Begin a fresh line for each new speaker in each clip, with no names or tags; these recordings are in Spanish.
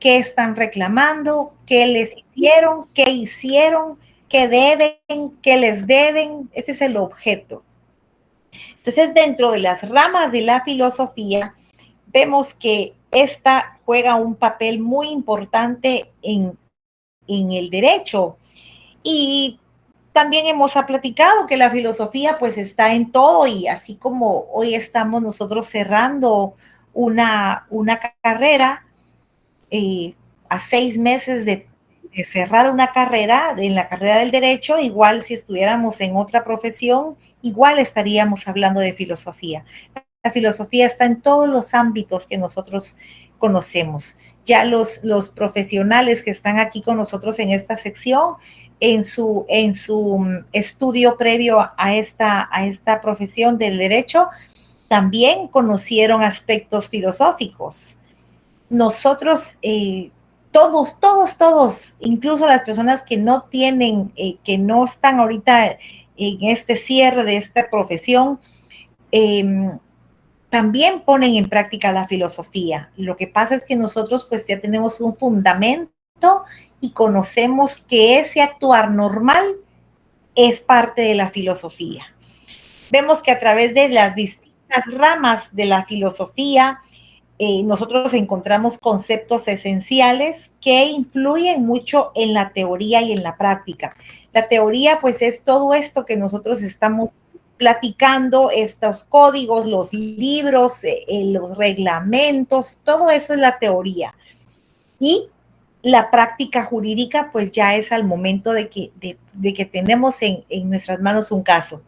qué están reclamando, qué les hicieron, qué deben, qué les deben. Ese es el objeto. Entonces, dentro de las ramas de la filosofía, vemos que esta juega un papel muy importante en el derecho. Y también hemos platicado que la filosofía pues está en todo, y así como hoy estamos nosotros cerrando una carrera, a 6 meses de cerrar una carrera, en la carrera del derecho, igual si estuviéramos en otra profesión, igual estaríamos hablando de filosofía. La filosofía está en todos los ámbitos que nosotros conocemos. Ya los profesionales que están aquí con nosotros en esta sección, en su estudio previo a esta profesión del derecho, también conocieron aspectos filosóficos. Nosotros, todos, incluso las personas que no tienen, que no están ahorita en este cierre de esta profesión, eh, también ponen en práctica la filosofía. Lo que pasa es que nosotros pues ya tenemos un fundamento y conocemos que ese actuar normal es parte de la filosofía. Vemos que a través de las distintas ramas de la filosofía, nosotros encontramos conceptos esenciales que influyen mucho en la teoría y en la práctica. La teoría, pues, es todo esto que nosotros estamos platicando, estos códigos, los libros, los reglamentos, todo eso es la teoría. Y la práctica jurídica, pues, ya es al momento de que tenemos en nuestras manos un caso.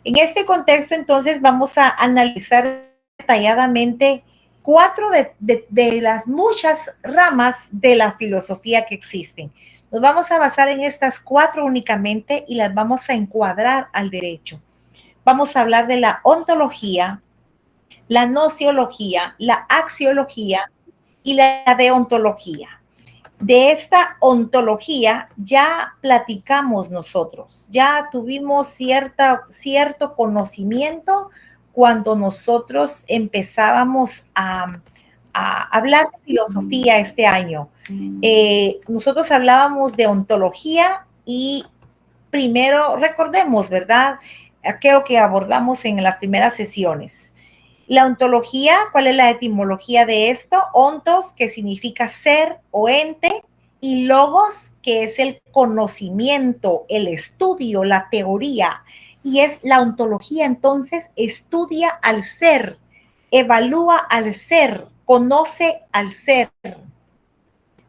En este contexto, entonces, vamos a analizar detalladamente 4 de las muchas ramas de la filosofía que existen. Nos vamos a basar en estas 4 únicamente y las vamos a encuadrar al derecho. Vamos a hablar de la ontología, la nociología, la axiología y la deontología. De esta ontología ya platicamos nosotros, ya tuvimos cierto conocimiento cuando nosotros empezábamos a hablar de filosofía este año. Nosotros hablábamos de ontología y primero recordemos, ¿verdad? Aquello que abordamos en las primeras sesiones. La ontología, ¿cuál es la etimología de esto? Ontos, que significa ser o ente, y logos, que es el conocimiento, el estudio, la teoría. Y es la ontología, entonces, estudia al ser, evalúa al ser, conoce al ser,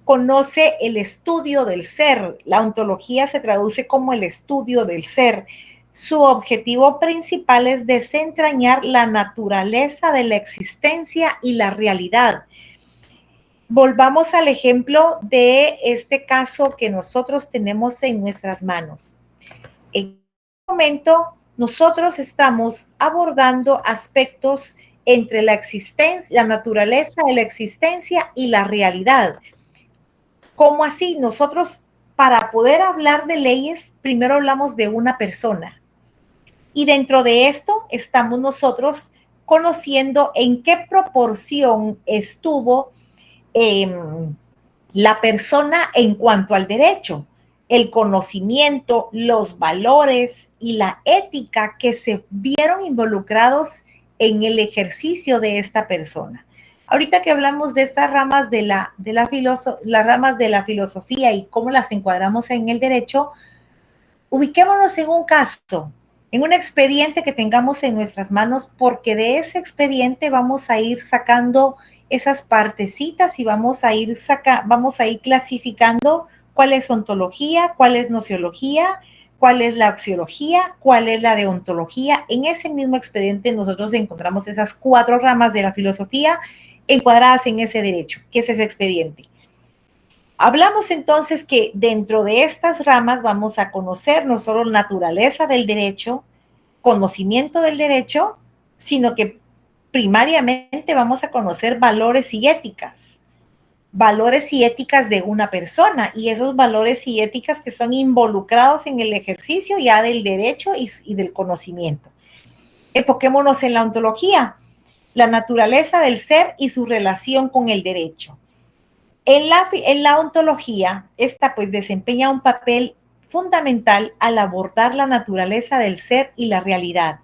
conoce el estudio del ser. La ontología se traduce como el estudio del ser. Su objetivo principal es desentrañar la naturaleza de la existencia y la realidad. Volvamos al ejemplo de este caso que nosotros tenemos en nuestras manos. En este momento, nosotros estamos abordando aspectos entre la existencia, la naturaleza de la existencia y la realidad. ¿Cómo así? Nosotros, para poder hablar de leyes, primero hablamos de una persona. Y dentro de esto estamos nosotros conociendo en qué proporción estuvo la persona en cuanto al derecho, el conocimiento, los valores y la ética que se vieron involucrados en el ejercicio de esta persona. Ahorita que hablamos de estas ramas las ramas de la filosofía y cómo las encuadramos en el derecho, ubiquémonos en un caso, en un expediente que tengamos en nuestras manos, porque de ese expediente vamos a ir sacando esas partecitas y vamos a ir clasificando cuál es ontología, cuál es nociología, cuál es la axiología, cuál es la deontología. En ese mismo expediente nosotros encontramos esas 4 ramas de la filosofía encuadradas en ese derecho, que es ese expediente. Hablamos entonces que dentro de estas ramas vamos a conocer no solo la naturaleza del derecho, conocimiento del derecho, sino que primariamente vamos a conocer valores y éticas de una persona, y esos valores y éticas que son involucrados en el ejercicio ya del derecho y del conocimiento. Enfoquémonos en la ontología, la naturaleza del ser y su relación con el derecho. En la ontología, esta pues desempeña un papel fundamental al abordar la naturaleza del ser y la realidad.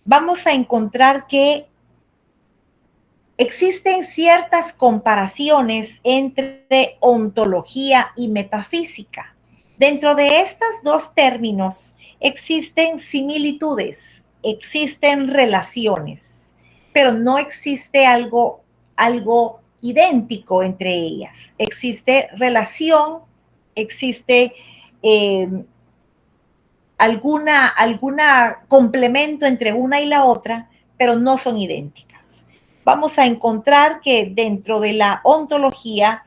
Vamos a encontrar que existen ciertas comparaciones entre ontología y metafísica. Dentro de estos dos términos existen similitudes, existen relaciones, pero no existe algo idéntico entre ellas. Existe relación, existe eh, alguna complemento entre una y la otra, pero no son idénticas. Vamos a encontrar que dentro de la ontología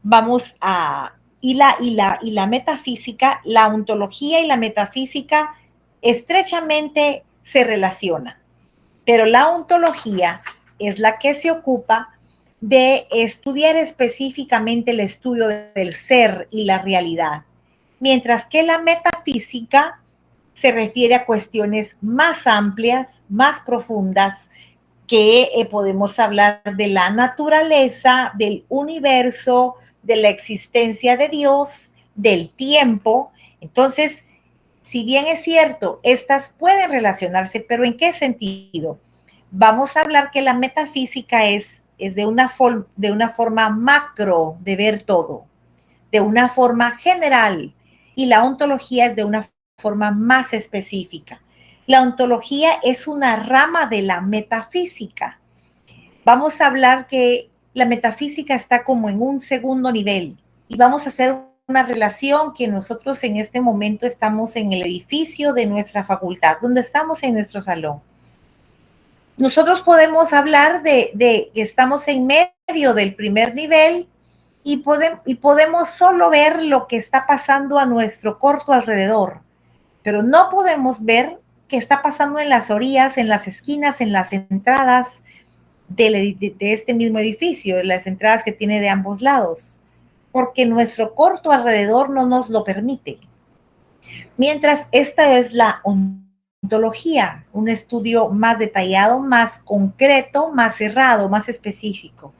vamos a y la metafísica, la ontología y la metafísica estrechamente se relacionan, pero la ontología es la que se ocupa de estudiar específicamente el estudio del ser y la realidad, mientras que la metafísica se refiere a cuestiones más amplias, más profundas, que podemos hablar de la naturaleza, del universo, de la existencia de Dios, del tiempo. Entonces, si bien es cierto, estas pueden relacionarse, pero ¿en qué sentido? Vamos a hablar que la metafísica es de una forma macro de ver todo, de una forma general, y la ontología es de una forma más específica. La ontología es una rama de la metafísica. Vamos a hablar que la metafísica está como en un segundo nivel y vamos a hacer una relación que nosotros en este momento estamos en el edificio de nuestra facultad, donde estamos en nuestro salón. Nosotros podemos hablar de que estamos en medio del primer nivel y podemos solo ver lo que está pasando a nuestro corto alrededor, pero no podemos ver qué está pasando en las orillas, en las esquinas, en las entradas de este mismo edificio, las entradas que tiene de ambos lados, porque nuestro corto alrededor no nos lo permite. Mientras esta es la ontología, un estudio más detallado, más concreto, más cerrado, más específico.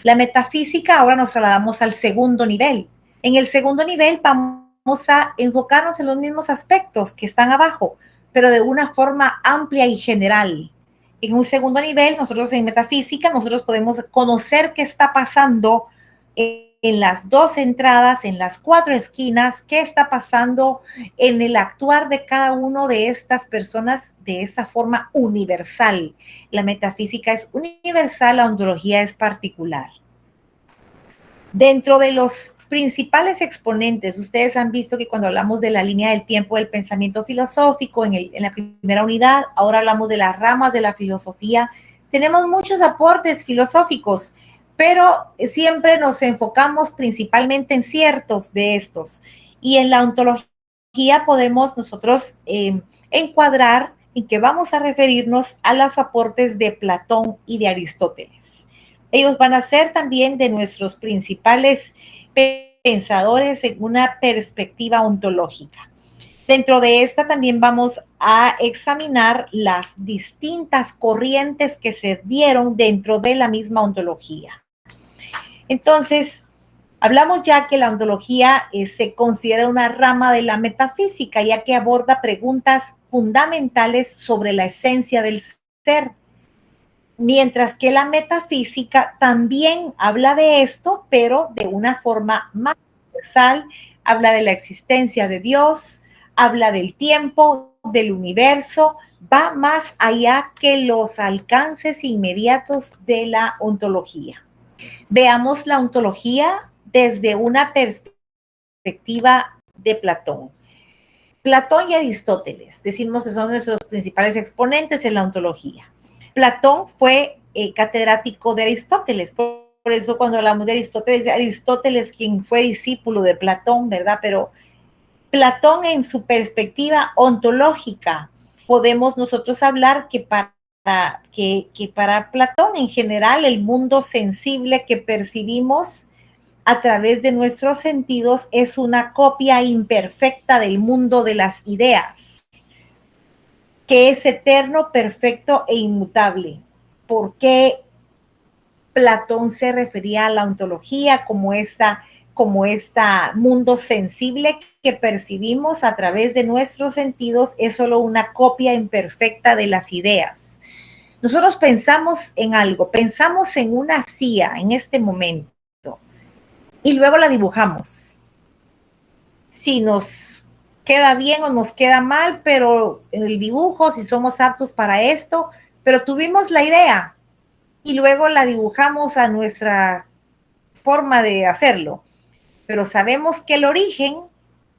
La metafísica ahora nos trasladamos al segundo nivel. En el segundo nivel vamos a enfocarnos en los mismos aspectos que están abajo, pero de una forma amplia y general. En un segundo nivel, nosotros en metafísica, nosotros podemos conocer qué está pasando en las dos entradas, en las cuatro esquinas, qué está pasando en el actuar de cada uno de estas personas de esa forma universal. La metafísica es universal, la ontología es particular. Dentro de los principales exponentes, ustedes han visto que cuando hablamos de la línea del tiempo del pensamiento filosófico en la primera unidad, ahora hablamos de las ramas de la filosofía, tenemos muchos aportes filosóficos, pero siempre nos enfocamos principalmente en ciertos de estos. Y en la ontología podemos nosotros encuadrar en que vamos a referirnos a los aportes de Platón y de Aristóteles. Ellos van a ser también de nuestros principales pensadores en una perspectiva ontológica. Dentro de esta también vamos a examinar las distintas corrientes que se dieron dentro de la misma ontología. Entonces, hablamos ya que la ontología se considera una rama de la metafísica, ya que aborda preguntas fundamentales sobre la esencia del ser, mientras que la metafísica también habla de esto, pero de una forma más universal, habla de la existencia de Dios, habla del tiempo, del universo, va más allá que los alcances inmediatos de la ontología. Veamos la ontología desde una perspectiva de Platón. Platón y Aristóteles, decimos que son nuestros principales exponentes en la ontología. Platón fue catedrático de Aristóteles, por eso cuando hablamos de Aristóteles quien fue discípulo de Platón, ¿verdad? Pero Platón en su perspectiva ontológica, podemos nosotros hablar que para Platón en general el mundo sensible que percibimos a través de nuestros sentidos es una copia imperfecta del mundo de las ideas, que es eterno, perfecto e inmutable. ¿Por qué Platón se refería a la ontología como esta mundo sensible que percibimos a través de nuestros sentidos, es solo una copia imperfecta de las ideas. Nosotros pensamos en algo, pensamos en una silla en este momento y luego la dibujamos. Si nos queda bien o nos queda mal, pero el dibujo, si somos aptos para esto, pero tuvimos la idea y luego la dibujamos a nuestra forma de hacerlo. Pero sabemos que el origen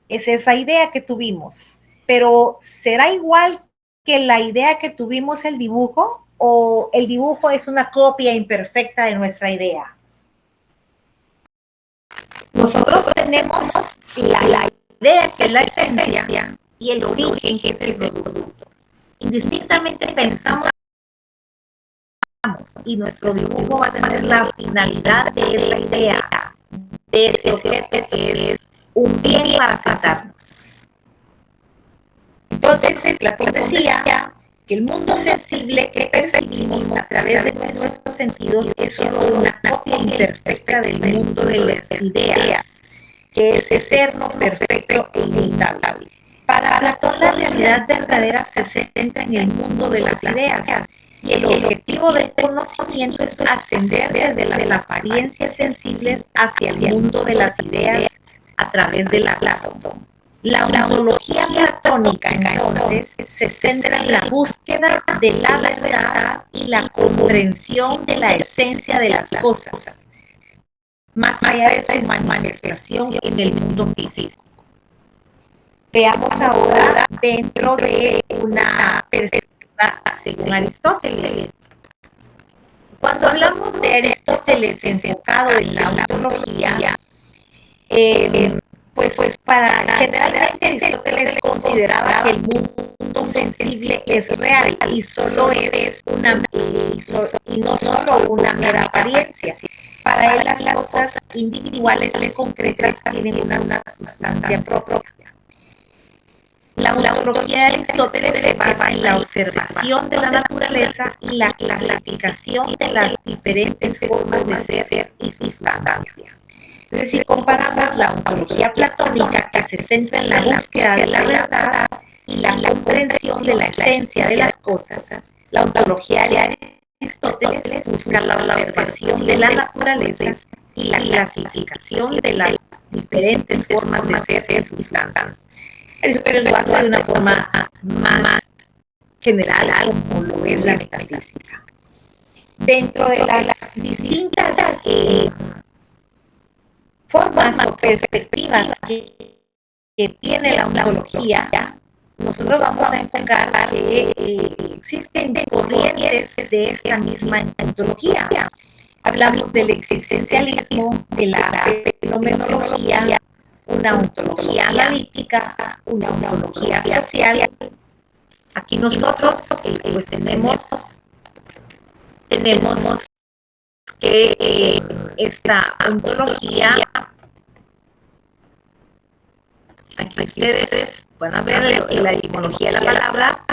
es esa idea que tuvimos. Pero ¿será igual que la idea que tuvimos el dibujo o el dibujo es una copia imperfecta de nuestra idea? Nosotros tenemos la idea que es la esencia y el origen que es el producto. Indistintamente pensamos y nuestro dibujo va a tener la finalidad de esa idea, de ese objeto que es un bien para tratarnos. Entonces, Platón decía que el mundo sensible que percibimos a través de nuestros sentidos es solo una copia imperfecta del mundo de las ideas, que es eterno, perfecto e inmutable. Para Platón, la realidad verdadera se centra en el mundo de las ideas, y el objetivo del conocimiento es ascender desde las apariencias sensibles hacia el mundo de las ideas a través de la razón. La ontología platónica, entonces, se centra en la búsqueda de la verdad y la comprensión de la esencia de las cosas, más allá de su manifestación en el mundo físico. Veamos ahora dentro de una perspectiva según Aristóteles. Cuando hablamos de Aristóteles enfocado en la ontología, pues generalmente Aristóteles consideraba que el mundo sensible es real y solo es y no solo una mera apariencia. Para él las cosas individuales y concretas tienen una sustancia propia. La ontología de Aristóteles se basa en la observación de la naturaleza y la clasificación de las diferentes formas de ser y sustancia. Es decir, comparamos la ontología platónica, que se centra en la búsqueda de la verdad y la comprensión de la esencia de las cosas. La ontología de Aristóteles busca la observación de la naturaleza y la clasificación de las diferentes formas de ser y sustancia. Pero lo hace de una forma más general, como lo es la metafísica. Dentro de las distintas formas o perspectivas que tiene la ontología, nosotros vamos a enfocar que existen corrientes de esta misma ontología. Hablamos del existencialismo, de la fenomenología, una ontología analítica, una ontología social. Aquí nosotros pues tenemos que esta ontología, aquí ustedes van a ver la etimología de la palabra,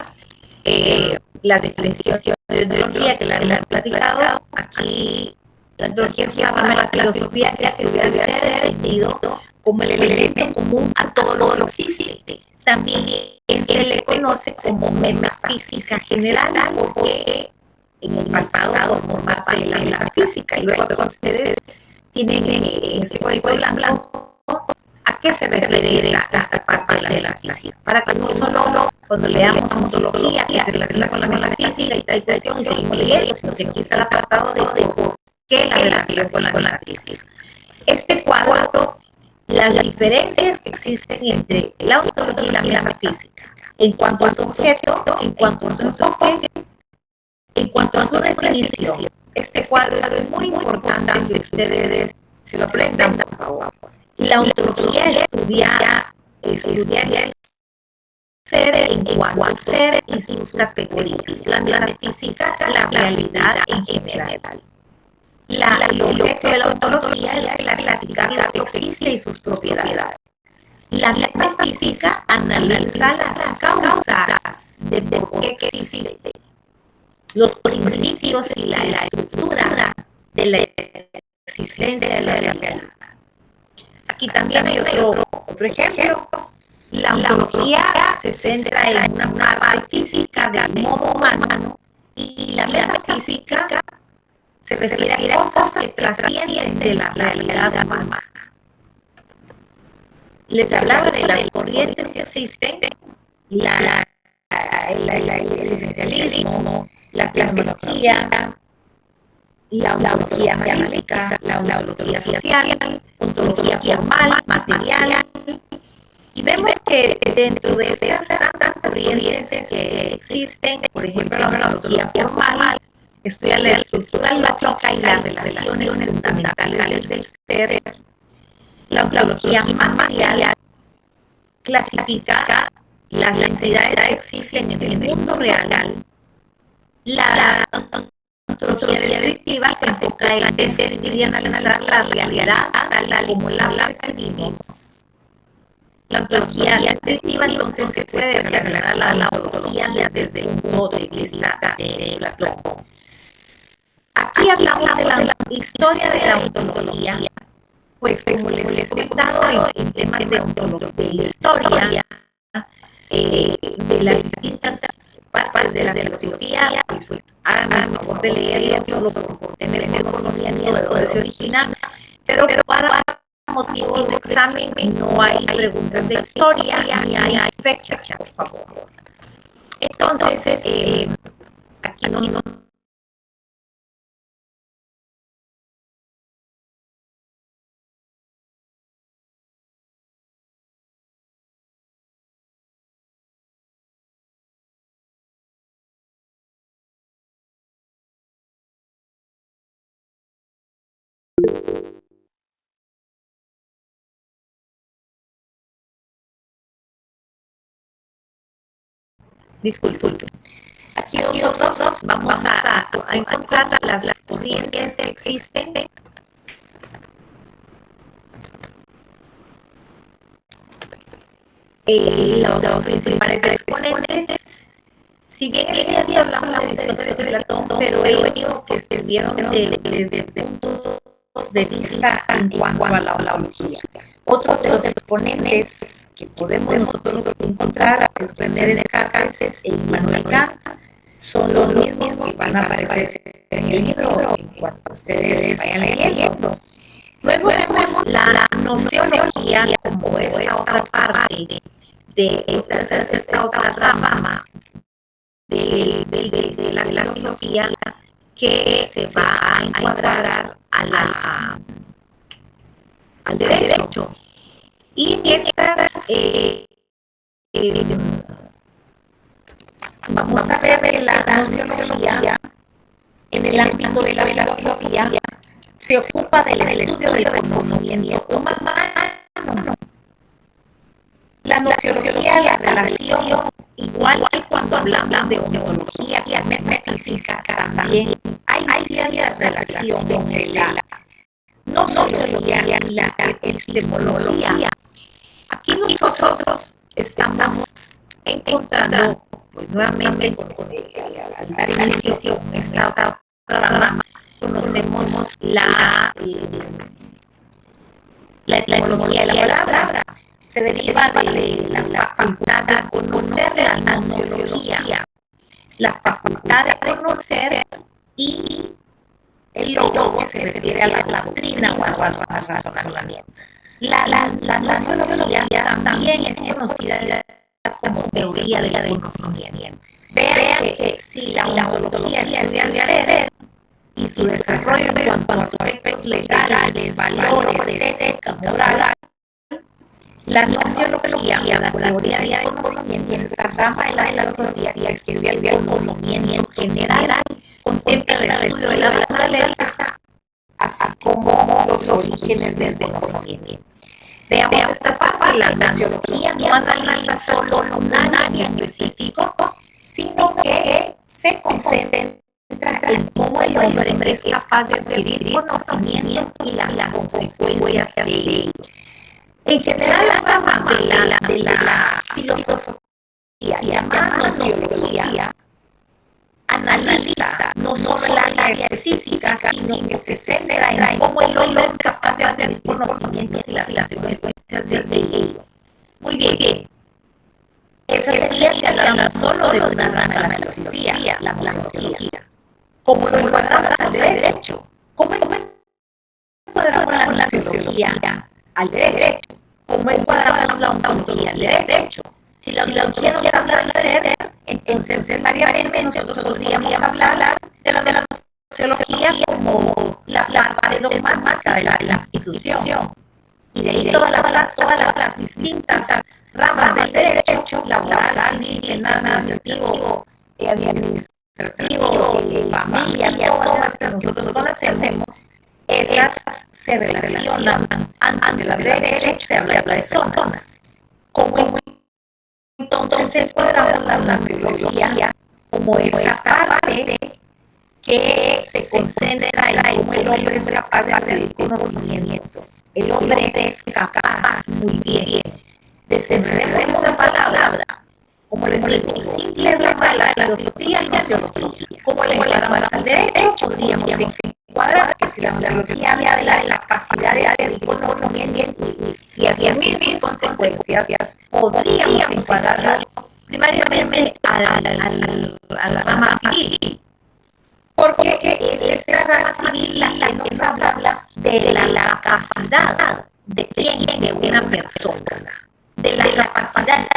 la definición de ontología que la hemos platicado. Aquí la ontología es una rama de la filosofía que estudia ser entendido como el elemento común a todo lo existe. También se le conoce como metafísica general, porque en el pasado formaba parte de la metafísica, y luego ustedes tienen en este código blanco a qué se refiere esta parte de la física, para que no solo cuando leamos ontología que se relaciona con la metafísica y tal cuestión y seguimos leyendo, sino que aquí está el apartado de por qué la relación con la física. Este cuadro, las diferencias que existen entre la ontología y la metafísica, en cuanto a su objeto, en cuanto a su enfoque, en cuanto a su definición. Este cuadro es muy importante que ustedes se lo aprendan, por favor. La ontología estudia el ser en cuanto al ser y sus categorías. La metafísica, la realidad en general. El objeto de la ontología es clasificar lo que existe y sus propiedades. La metafísica analiza las causas de por qué existe, los principios y la estructura de la existencia de la realidad. Aquí también hay otro ejemplo. La ontología se centra en una parte física del modo humano y la metafísica se refiere a cosas que trascienden de la realidad humana. Les hablaba de las corrientes que existen, el existencialismo, la fenomenología, la ontología analítica, la ontología social, ontología formal, material. Y vemos que dentro de esas tantas corrientes que existen, por ejemplo, la ontología formal estudia la estructura lógica y las relaciones fundamentales del ser. La ontología material clasifica las entidades que existen en el mundo real. La ontología descriptiva se enfoca en describir y analizar la realidad tal como la percibimos. La ontología descriptiva entonces se puede relacionar a la ontología desde un punto de vista de Platón. Aquí hablamos de la historia de la ontología, pues como les he comentado en temas de ontología, de historia, de las distintas partes de la filosofía, pues hagan el favor de leerlo solo por tener el conocimiento de dónde se origina, pero para motivos de examen no hay preguntas de historia ni hay fechas, por favor. Entonces, aquí no disculpe. Aquí nosotros vamos a encontrar las corrientes que existen. Los principales exponentes, si bien es cierto, hablamos de Aristóteles de Platón, pero ellos que escribieron desde puntos de vista en cuanto a la ontología. Otros de los exponentes que podemos nosotros encontrar es René Descartes e Immanuel Kant, son los mismos que van a aparecer en el libro en cuanto ustedes vayan leyendo. Luego vemos la gnoseología como esta otra parte de esta otra rama de la filosofía que se va a encuadrar al derecho. Y en estas vamos a ver la gnoseología en el ámbito de la filosofía se ocupa del estudio del conocimiento humano. La gnoseología, la relación, igual que cuando hablamos de ontología y metafísica, también hay cierta relación entre la gnoseología y la epistemología. Aquí nosotros estamos encontrando, pues nuevamente, al dar inicio con esta otra rama, conocemos la etimología de la palabra. Se deriva de la facultad de conocer la gnoseología, la facultad de conocer, y el logos que se refiere a la doctrina o al razonamiento. La gnoseología también es conocida como teoría del conocimiento. Vean que si la ontología estudia el ser y su desarrollo en cuanto a los aspectos legales, valores, ética, moral, la gnoseología, la teoría del conocimiento, es esta rama de la filosofía que estudia el conocimiento general, contempla el estudio de la naturaleza, así como los orígenes del conocimiento. Veamos esta parte. La gnoseología no analiza solo un área en específico, sino que se concentra en cómo el hombre es capaz de adquirir conocimientos y las consecuencias de ello. En general, la rama de la filosofía llamada gnoseología analiza no solo el área específica, sino que se centra en cómo el hombre es capaz de adquirir conocimientos y las consecuencias de ello. Muy bien. Esa sería si hablamos solo de una rama de la filosofía, la sociología. ¿Cómo lo encuadramos al derecho? ¿Cómo encuadramos la sociología al derecho? ¿Cómo encuadramos la ontología al derecho? Si la ontología nos habla del ser, entonces necesariamente nosotros podríamos hablar de la sociología como la parte dogmática de la institución. Y de ahí todas las distintas ramas del derecho, laboral, civil, administrativo, familia, todas las que nosotros conocemos, esas se relacionan antes del derecho, se habla de personas. Como entonces podremos la sociología como esa parte que se concentra en cómo el hombre es capaz de adquirir conocimientos. El hombre es capaz, muy bien, desenredemos esa palabra. Como les digo, simple rama de la filosofía y la sociología. Como le encuadramos al derecho, podríamos encuadrar que si la filosofía habla de la capacidad de adquirir conocimiento y así mismo consecuencias, podríamos encuadrarlo primariamente a la rama civil. Porque es esta rama civil la que nos habla de la capacidad de una persona, de la capacidad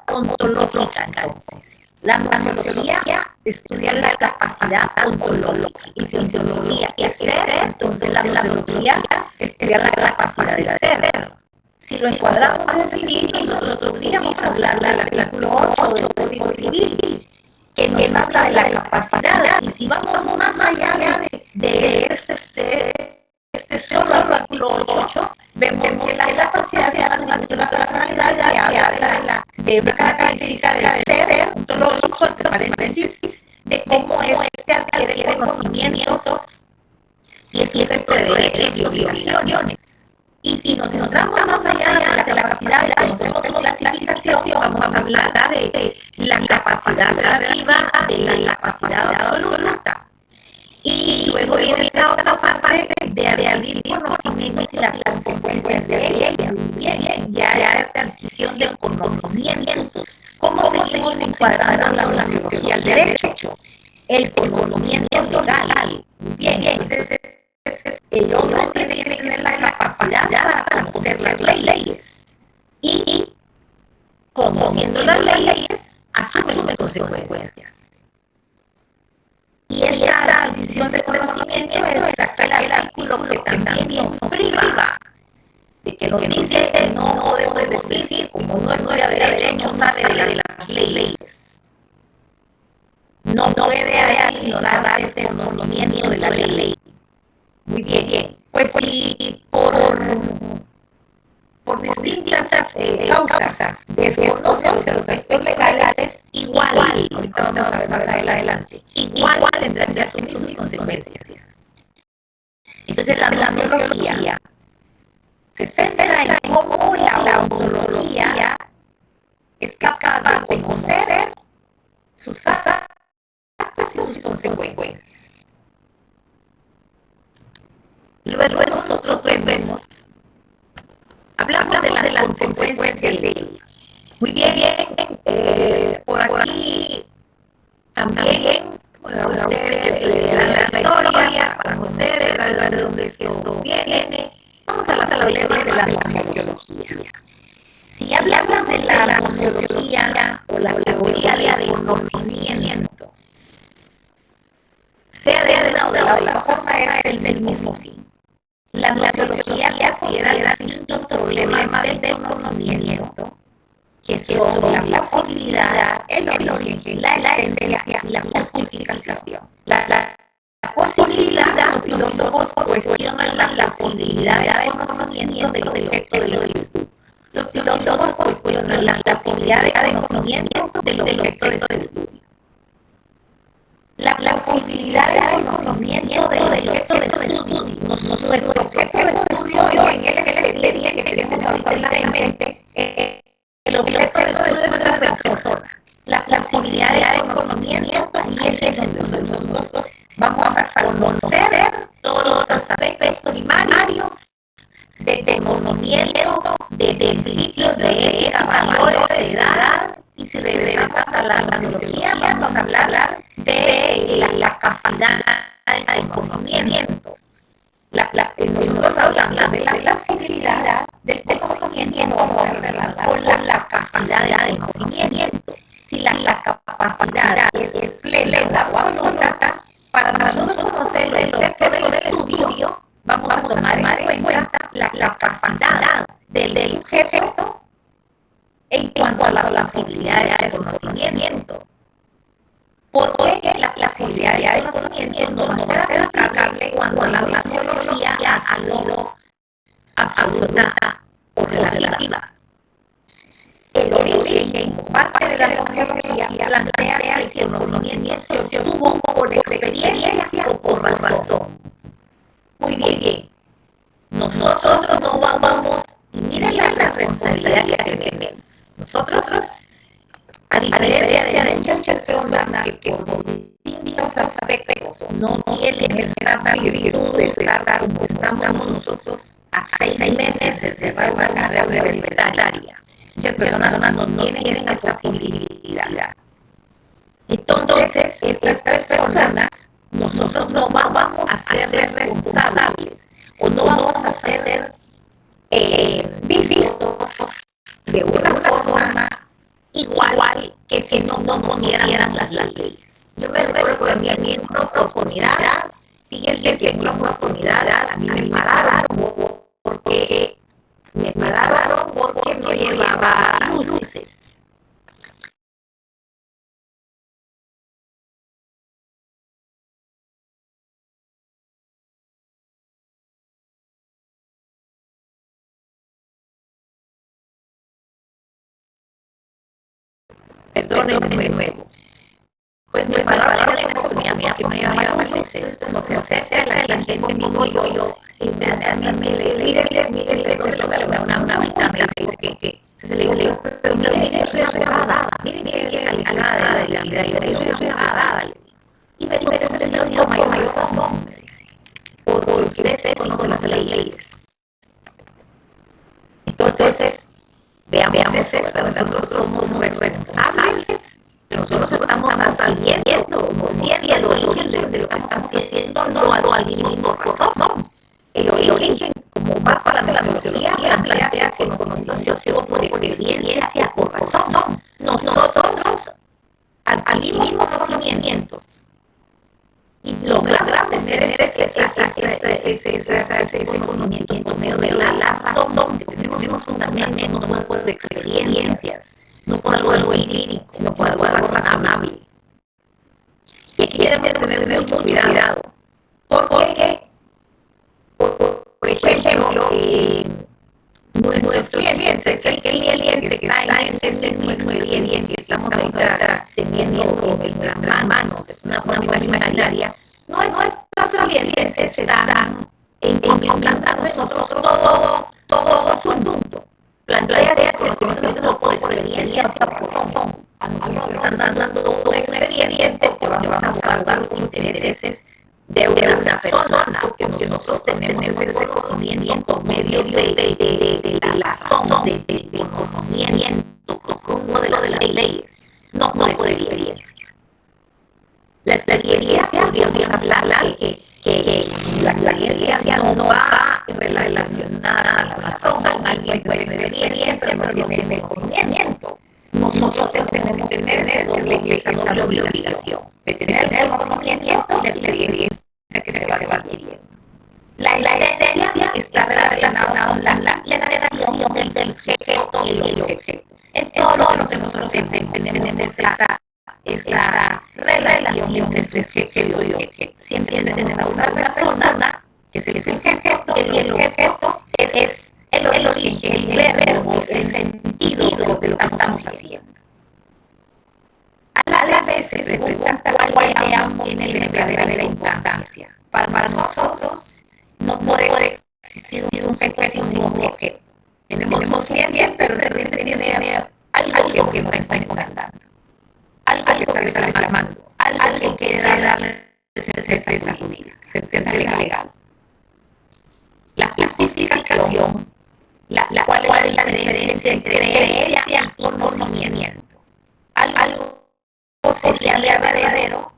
ontológica. Entonces, la sociología estudia la capacidad ontológica y sociología y ser, entonces la sociología estudia la capacidad de ser. Si lo encuadramos en civil, nosotros podríamos hablar del artículo 8 del Código Civil, que nos habla de la capacidad, y si vamos más allá de este solo artículo 8, vemos que la capacidad se habla de una personalidad que habla de una característica del ser ontológico, entre paréntesis, de cómo este adquiere conocimientos y eso es de derechos y obligaciones. Y si nos encontramos más allá de la capacidad de conocemos su clasificación, vamos a hablar de la capacidad relativa, de la capacidad absoluta. Y luego viene esta otra parte de adquirir conocimientos y las consecuencias de ella. Bien, ya es transición del conocimiento. ¿Cómo seguimos encuadrando la sociología al derecho? El conocimiento legal. Bien, entonces el hombre tiene que tener la capacidad para conocer las leyes y conociendo las leyes asume sus consecuencias. Y esta decisión de conocimiento es aquel artículo que también nos priva de que nos dice que no podemos decir, como no estudia derecho, sabe de las leyes. No puede haber ignorar ese conocimiento de la ley. Muy bien. Pues si por distintas causas desconoce los efectos legales, igual, ahorita vamos a ver más adelante, igual tendrán que asumir sus consecuencias. Entonces la ontología se centra en cómo la ontología es capaz de conocer sus actos y sus consecuencias. Luego nosotros vemos, hablamos de las consecuencias de ley. Muy bien, por aquí también para ustedes leerán la historia, para ustedes de dónde esto viene. Vamos a los problemas de la sociología. Si hablamos de la sociología o la teoría del conocimiento, sea de una o de la otra forma, es el mismo fin. La sociología considera distintos problemas del conocimiento, que son la posibilidad, el origen, la esencia y la justificación. La posibilidad, los filósofos cuestionan la posibilidad de conocimiento del objeto de los estudios. Los filósofos cuestionan la posibilidad de conocimiento del objeto de los estudios. La posibilidad de conocimiento del objeto de estudio. Nuestro objeto de estudio en el expediente que tenemos ahorita en la mente, el objeto de estudio es nuestra persona. La posibilidad de conocimiento y ese donde nosotros vamos a conocer todos los aspectos primarios de conocimiento, de principios de ética, valores, de edad, y si regresamos a la biología, vamos a hablar de la capacidad del conocimiento. Nosotros hablamos de la facilidad del conocimiento, vamos a hablar con la capacidad del conocimiento. Si la capacidad es plena o absoluta, para nosotros conocer el objeto del estudio, vamos a tomar en cuenta la capacidad del sujeto en cuanto a la facilidad de conocimiento. Porque la facilidad de conocimiento no va a ser aplicable cuando la sociología ha sido absoluta o relativa. El origen, parte de la sociología, plantea si el conocimiento se obtuvo por experiencia o por razón. Muy bien. Nosotros no vamos, y miren la responsabilidad que tenemos. Nosotros, a diferencia de muchas personas que por distintos aspectos no tienen esa virtud de estar como estamos nosotros a 6 meses de cerrar la carrera universitaria. Muchas personas no tienen esa posibilidad. Entonces, estas personas, nosotros no vamos a ser responsables o no vamos a ser vistos de una forma igual que si no conocieran las leyes. Yo me recuerdo que a mí en una oportunidad, fíjense que en una oportunidad a mí me pararon porque no llevaba luces. Perdónenme de nuevo. Pues me pararon en la oportunidad que me llevaba luces. No se acerca la gente conmigo, yo inmediatamente mire, una mitad me dice que entonces le digo, pero mire, yo soy abogada, mire que calificada de la vida, yo soy abogada. Y me dice, señor, yo mayor razón, me dice, porque usted conoce las leyes. Entonces, veamos eso, nosotros somos responsables. Nosotros estamos saliendo, conociendo el origen de lo que estamos haciendo, no al mismo razón. El origen, como parte de la sociología, plantea que nosotros yo por experiencia, por razón. Nosotros adquirimos conocimientos y lograr tener ese conocimiento medio de la razón que tenemos fundamentalmente no por experiencias, no por algo empírico, sino por algo razonable. Y aquí debemos tener mucho cuidado, porque, por ejemplo, nuestros clientes, el cliente que está en nuestro cliente que estamos ahorita teniendo en nuestras manos, es una forma imaginaria, no es nuestros clientes se dan implantando en nosotros todo su asunto. Plantea que el conocimiento por experiencia por razón. A nosotros nos están dando un expediente que vamos a salvar los intereses de una persona, porque nosotros tenemos ese conocimiento medio de la razón, del conocimiento profundo de las leyes, no por experiencia. La experiencia, podríamos hablar que la experiencia no va relacionada a la razón, alguien puede tener experiencia, no tiene conocimiento. Nosotros tenemos que tener esa doble obligación de tener el conocimiento y la experiencia que se va adquiriendo. La experiencia está relacionada con la generación del sujeto y el objeto. En todo lo que nosotros tenemos esa relación entre sujeto y objeto. Siempre tenemos a una persona que es el sujeto y el objeto es el origen, el verbo, el sentido de lo que estamos haciendo. A la vez se pregunta cuál tiene la verdadera importancia. Para nosotros no puede existir un sujeto ni un objeto. Tenemos bien, pero de repente tiene algo que nos está incomodando, algo que está reclamando, algo que quiere darle certeza jurídica, certeza legal. La justificación, ¿cuál es la diferencia entre creencia y conocimiento? Algo sería verdadero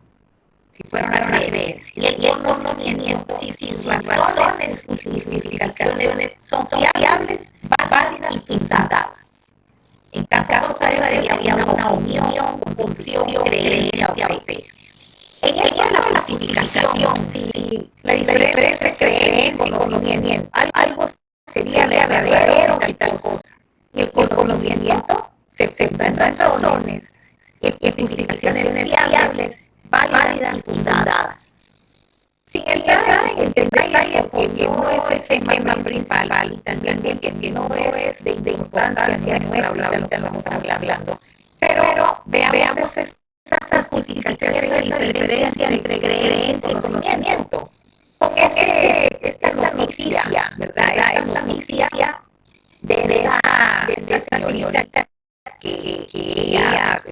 si fuera una creencia. Y el conocimiento, si sus razones y justificaciones son fiables, válidas y fundadas. En caso contrario, sería una opinión, convicción, creencia o fe. En esta es la justificación, si la diferencia entre creencia y conocimiento, algo sería verdadero y tal cosa. Y el conocimiento se enfrenta en razones y justificaciones fiables, válidas y fundadas. Sin entrar en detalle, porque no es el tema principal y también que no es de importancia nuestra, ahorita lo vamos a hablar hablando. Pero veamos estas justificaciones y la diferencia entre creencia y conocimiento. Con esta noticia, ¿verdad? Esta noticia de esta señorita que ella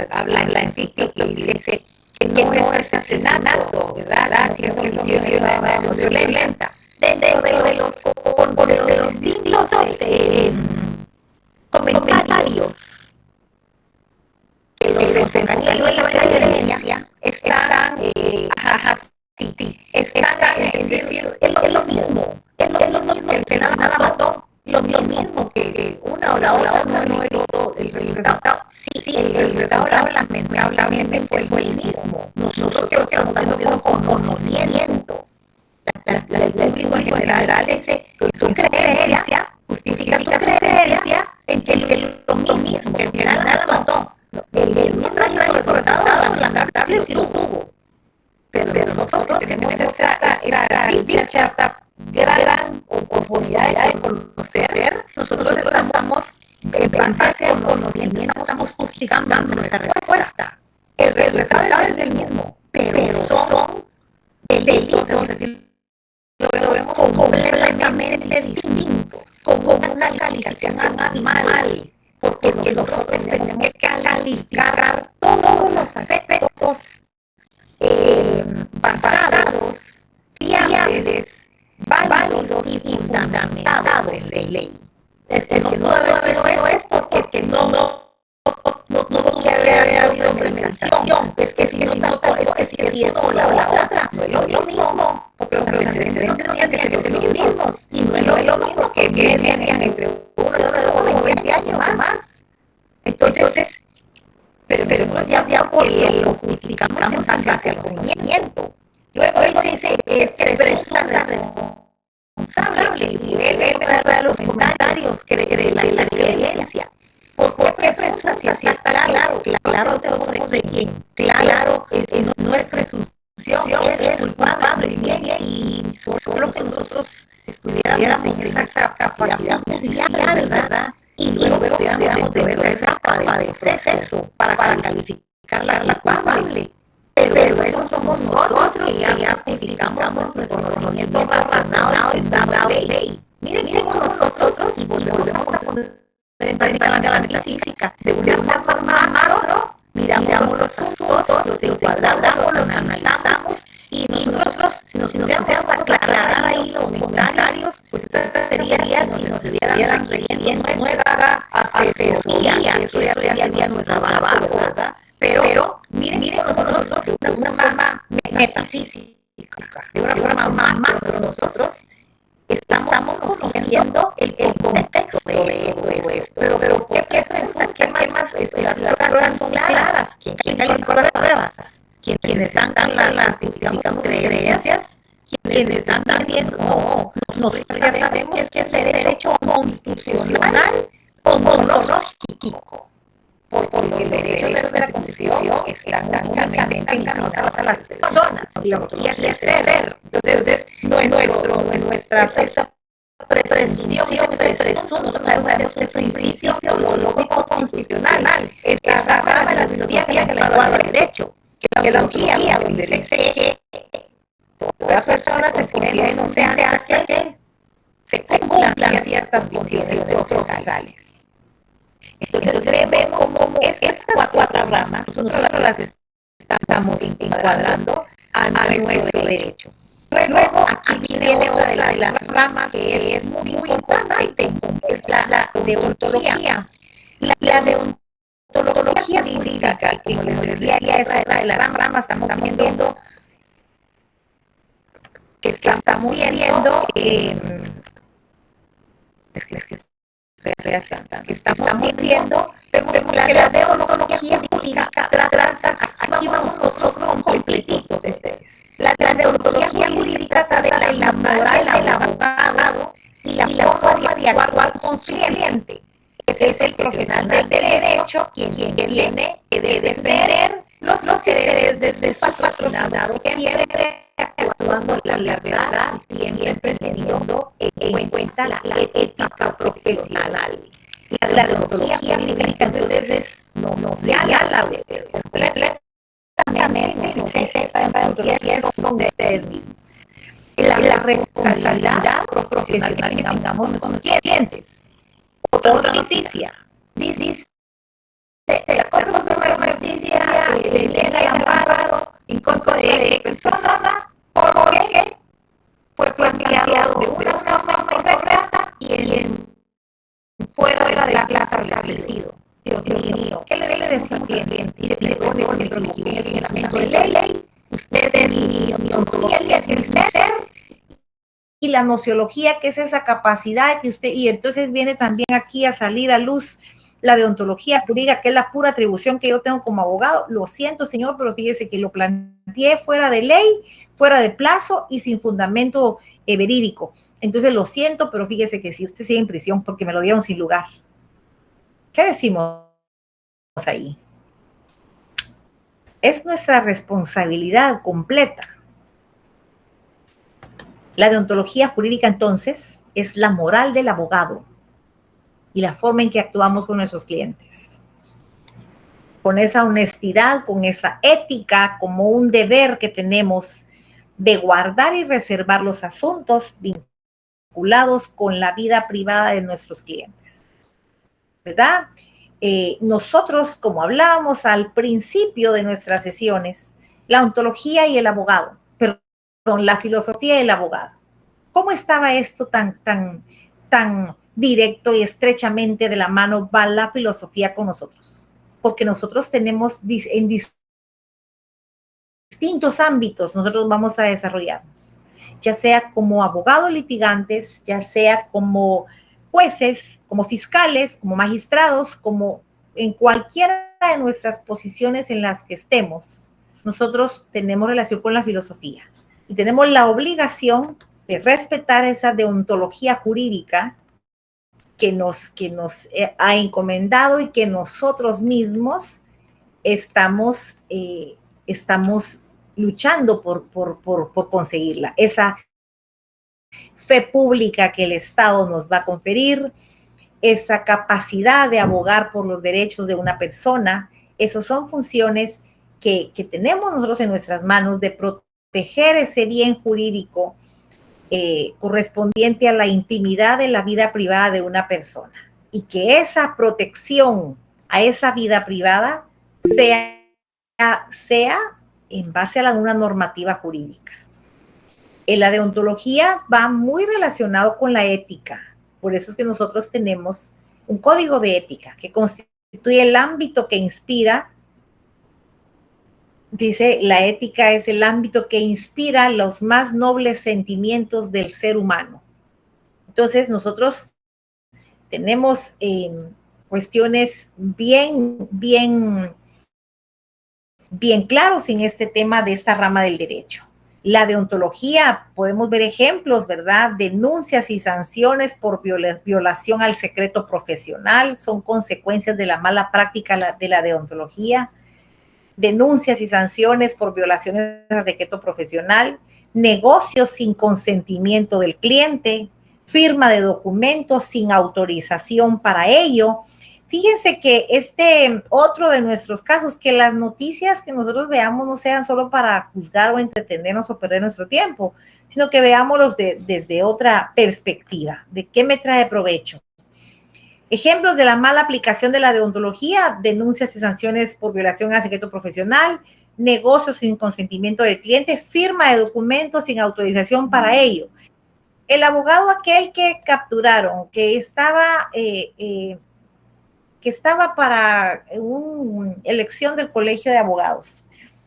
habla en sitio que dice que no es asesinato, ¿verdad? Si es una violenta. Dentro de los distintos comentarios que los engañó en la creencia están en decir, es lo mismo, el que nada mató, lo mismo que una o la otra no evitó el resultado. Sí, el resultado lamentablemente fue el mismo. Nosotros que estamos viendo con conocimiento. El público en general dice que su creencia justifica su creencia en que lo mismo, que el que nada mató. El mismo resultado lamentable sí lo tuvo. Pero nosotros tenemos esa dicha, esta gran oportunidad de conocer. Nosotros estamos, en base al conocimiento, estamos justificando nuestra respuesta. El resultado es el mismo, pero son delitos, lo vemos completamente distintos, como una calificación animal, porque nosotros tenemos que calificar todos los aspectos basados, fiables, válidos y fundamentados en ley. El que no lo es porque no quiere haber habido implementación. Es que si no tanto, es que si eso o la otra, no es lo mismo, porque los antecedentes no tendrían que ser los mismos. Y no es lo mismo que vienen entre 1 y 20 años más. Entonces, pero ya porque lo justificamos en base al conocimiento. Luego dice que es presunta responsable y él para los comentarios de la creencia. ¿Por qué presunta? Si así está claro de los ojos de quien, claro, no es presunción, es culpable y solo que nosotros estudiáramos esa capacidad judicial, ¿verdad? Y luego estudiáramos de verdad esa etapa de proceso para calificar la culpable. Pero eso somos nosotros que ya justificamos nuestro conocimiento basado en la ley. Miren cómo nosotros, y volvemos a poner en práctica la metafísica, de una forma macro, miramos los asuntos, los encuadramos, los analizamos, y nosotros, si nos pudiéramos aclarar ahí los comentarios, pues esta sería si nos estuvieran requiriendo nuestra asesoría, eso ya sería nuestro trabajo, ¿verdad? Pero miren nosotros de una forma metafísica, de una forma macro, nosotros estamos conociendo el contexto de todo esto. Pero ¿qué piensan? ¿Qué más? Las pruebas son claras. ¿Quién calificó las pruebas? ¿Quiénes dan las, digamos, creencias? ¿Quiénes dan también? No, nosotros ya sabemos que es el derecho constitucional ontológico. Porque el derecho de la Constitución están únicamente encaminados a las personas, y es el ser. Entonces, nuestra presunción es un principio teológico constitucional. Esta rama de la filosofía que la guarda el derecho, que la guía, donde dice que todas las personas se consideran inocentes hasta que se cumplan ciertas condiciones procesales. Entonces vemos como estas cuatro ramas, nosotros las estamos encuadrando a nuestro derecho. Luego, aquí viene otra de las ramas que es muy importante, es la deontología. La deontología jurídica, que como les decía, esa es de las ramas, estamos viendo que estamos viendo estamos viendo que la deontología jurídica trata, aquí vamos nosotros completitos. La deontología jurídica trata de la moral del abogado y la forma de actuar con su cliente. Es el profesional del derecho quien tiene que defender los intereses de su patrocinado, siempre actuando la verdad y siempre teniendo en cuenta la ética profesional. La deontología jurídica entonces nos la completamente, esa deontología son de ustedes mismos. La responsabilidad profesional que tengamos con los clientes. Otra noticia, dice la Corte Suprema de Justicia denega el amparo en contra de persona porque fue planteado de una forma incorrecta y fuera de la clase establecido. Dios mío, ¿qué le decimos al cliente? Y le perdone porque lo equivoqué en el lineamiento de ley. Usted es mi ontología, que es ser. Y la nociología, que es esa capacidad que usted, y entonces viene también aquí a salir a luz la deontología jurídica, que es la pura atribución que yo tengo como abogado. Lo siento, señor, pero fíjese que lo planteé fuera de ley, fuera de plazo y sin fundamento verídico. Entonces lo siento, pero fíjese que si usted sigue en prisión porque me lo dieron sin lugar. ¿Qué decimos ahí? Es nuestra responsabilidad completa. La deontología jurídica, entonces, es la moral del abogado y la forma en que actuamos con nuestros clientes. Con esa honestidad, con esa ética, como un deber que tenemos de guardar y reservar los asuntos vinculados con la vida privada de nuestros clientes. ¿Verdad? Nosotros, como hablábamos al principio de nuestras sesiones, la ontología y el abogado, perdón, la filosofía y el abogado. ¿Cómo estaba esto tan directo y estrechamente de la mano va la filosofía con nosotros? Porque nosotros tenemos en distintos ámbitos, nosotros vamos a desarrollarnos, ya sea como abogados litigantes, ya sea como jueces, como fiscales, como magistrados, como en cualquiera de nuestras posiciones en las que estemos, nosotros tenemos relación con la filosofía y tenemos la obligación de respetar esa deontología jurídica que nos ha encomendado y que nosotros mismos estamos luchando por conseguirla. Esa fe pública que el Estado nos va a conferir, esa capacidad de abogar por los derechos de una persona, esas son funciones que tenemos nosotros en nuestras manos de proteger ese bien jurídico correspondiente a la intimidad de la vida privada de una persona y que esa protección a esa vida privada sea en base a una normativa jurídica. La deontología va muy relacionado con la ética. Por eso es que nosotros tenemos un código de ética que constituye el ámbito que inspira. Dice, la ética es el ámbito que inspira los más nobles sentimientos del ser humano. Entonces, nosotros tenemos cuestiones bien claros en este tema de esta rama del derecho. La deontología, podemos ver ejemplos, ¿verdad? Denuncias y sanciones por violación al secreto profesional son consecuencias de la mala práctica de la deontología. Denuncias y sanciones por violaciones al secreto profesional, negocios sin consentimiento del cliente, firma de documentos sin autorización para ello. Fíjense que otro de nuestros casos, que las noticias que nosotros veamos no sean solo para juzgar o entretenernos o perder nuestro tiempo, sino que veámoslos desde otra perspectiva, de qué me trae provecho. Ejemplos de la mala aplicación de la deontología, denuncias y sanciones por violación al secreto profesional, negocios sin consentimiento del cliente, firma de documentos sin autorización para ello. El abogado aquel que capturaron, que estaba para una elección del colegio de abogados,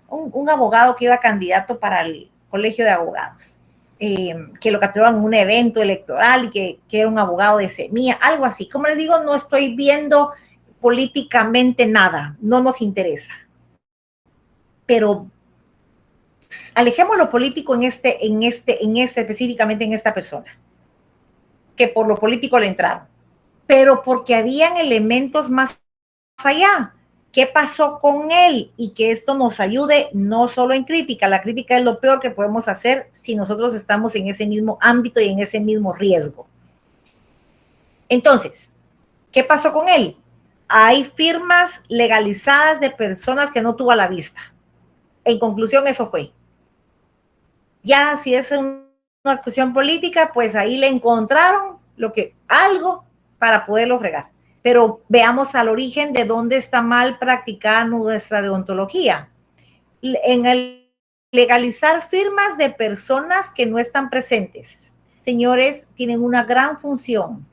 un abogado que iba candidato para el colegio de abogados, que lo capturaron en un evento electoral y que era un abogado de semilla, algo así. Como les digo, no estoy viendo políticamente nada, no nos interesa. Pero alejemos lo político específicamente en esta persona, que por lo político le entraron, pero porque habían elementos más allá. ¿Qué pasó con él? Y que esto nos ayude no solo en crítica. La crítica es lo peor que podemos hacer si nosotros estamos en ese mismo ámbito y en ese mismo riesgo. Entonces, ¿qué pasó con él? Hay firmas legalizadas de personas que no tuvo a la vista. En conclusión, eso fue. Ya si es una cuestión política, pues ahí le encontraron algo para poderlo fregar. Pero veamos al origen de dónde está mal practicada nuestra deontología. En el legalizar firmas de personas que no están presentes. Señores, tienen una gran función.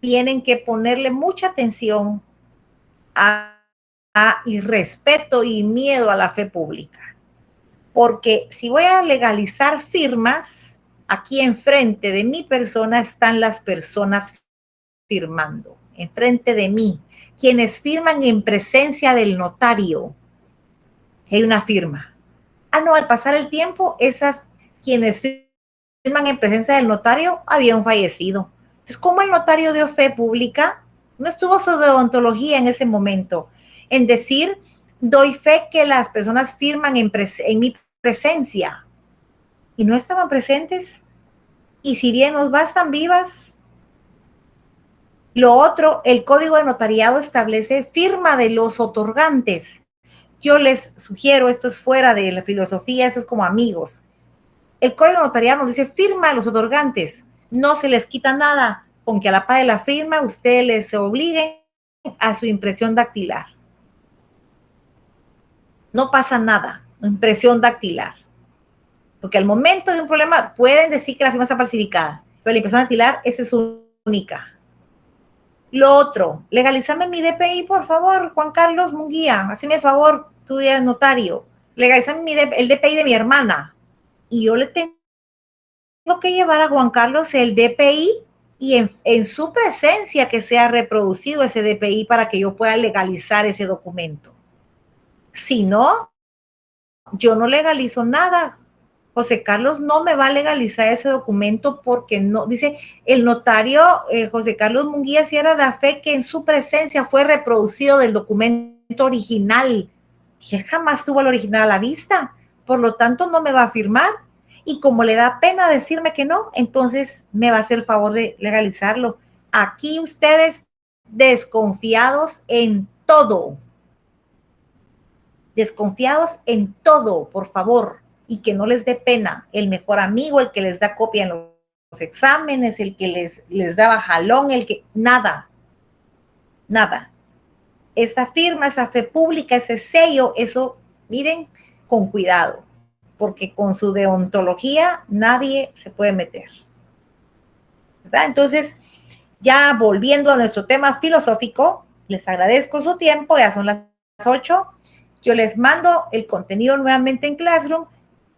Tienen que ponerle mucha atención y respeto y miedo a la fe pública. Porque si voy a legalizar firmas, aquí enfrente de mi persona están las personas firmando, enfrente de mí, quienes firman en presencia del notario. Hay una firma. No, al pasar el tiempo, quienes firman en presencia del notario habían fallecido. Entonces, ¿cómo el notario dio fe pública? No estuvo su deontología en ese momento, en decir, doy fe que las personas firman en mi presencia, y no estaban presentes, y si bien nos bastan vivas. Lo otro, el Código de Notariado establece firma de los otorgantes. Yo les sugiero, esto es fuera de la filosofía, esto es como amigos. El Código de Notariado nos dice firma de los otorgantes, no se les quita nada, con que a la par de la firma ustedes les obliguen a su impresión dactilar. No pasa nada, impresión dactilar. Porque al momento de un problema pueden decir que la firma está falsificada, pero la impresión dactilar, esa es única. Lo otro, legalízame mi DPI, por favor, Juan Carlos Munguía, hazme el favor, tú eres notario, legalízame el DPI de mi hermana. Y yo le tengo que llevar a Juan Carlos el DPI y en su presencia que sea reproducido ese DPI para que yo pueda legalizar ese documento. Si no, yo no legalizo nada. José Carlos no me va a legalizar ese documento porque no, dice el notario José Carlos Munguía Sierra da fe que en su presencia fue reproducido del documento original. Y él jamás tuvo el original a la vista, por lo tanto no me va a firmar. Y como le da pena decirme que no, entonces me va a hacer el favor de legalizarlo. Aquí ustedes desconfiados en todo. Desconfiados en todo, por favor. Y que no les dé pena. El mejor amigo, el que les da copia en los exámenes, el que les daba jalón, nada. Esa firma, esa fe pública, ese sello, eso, miren, con cuidado, porque con su deontología nadie se puede meter. ¿Verdad? Entonces, ya volviendo a nuestro tema filosófico, les agradezco su tiempo, ya son las 8. Yo les mando el contenido nuevamente en Classroom.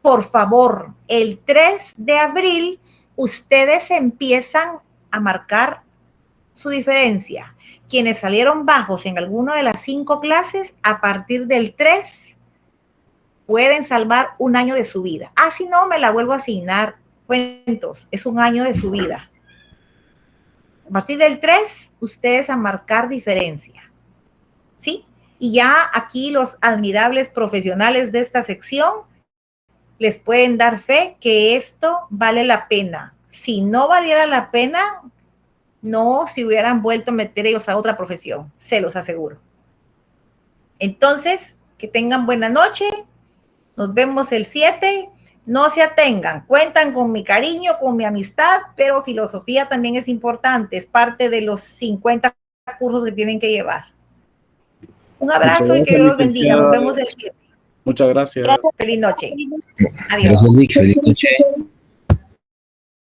Por favor, el 3 de abril, ustedes empiezan a marcar su diferencia. Quienes salieron bajos en alguna de las 5 clases, a partir del 3, pueden salvar un año de su vida. Si no, me la vuelvo a asignar. Cuentos, es un año de su vida. A partir del 3, ustedes a marcar diferencia. ¿Sí? Y ya aquí los admirables profesionales de esta sección les pueden dar fe que esto vale la pena. Si no valiera la pena, no se hubieran vuelto a meter ellos a otra profesión, se los aseguro. Entonces, que tengan buena noche, nos vemos el 7, no se atengan, cuentan con mi cariño, con mi amistad, pero filosofía también es importante, es parte de los 50 cursos que tienen que llevar. Un abrazo y que Dios los bendiga, nos vemos el 7.
Muchas gracias.
Gracias, feliz noche. Adiós.
Gracias, Dick. Feliz noche.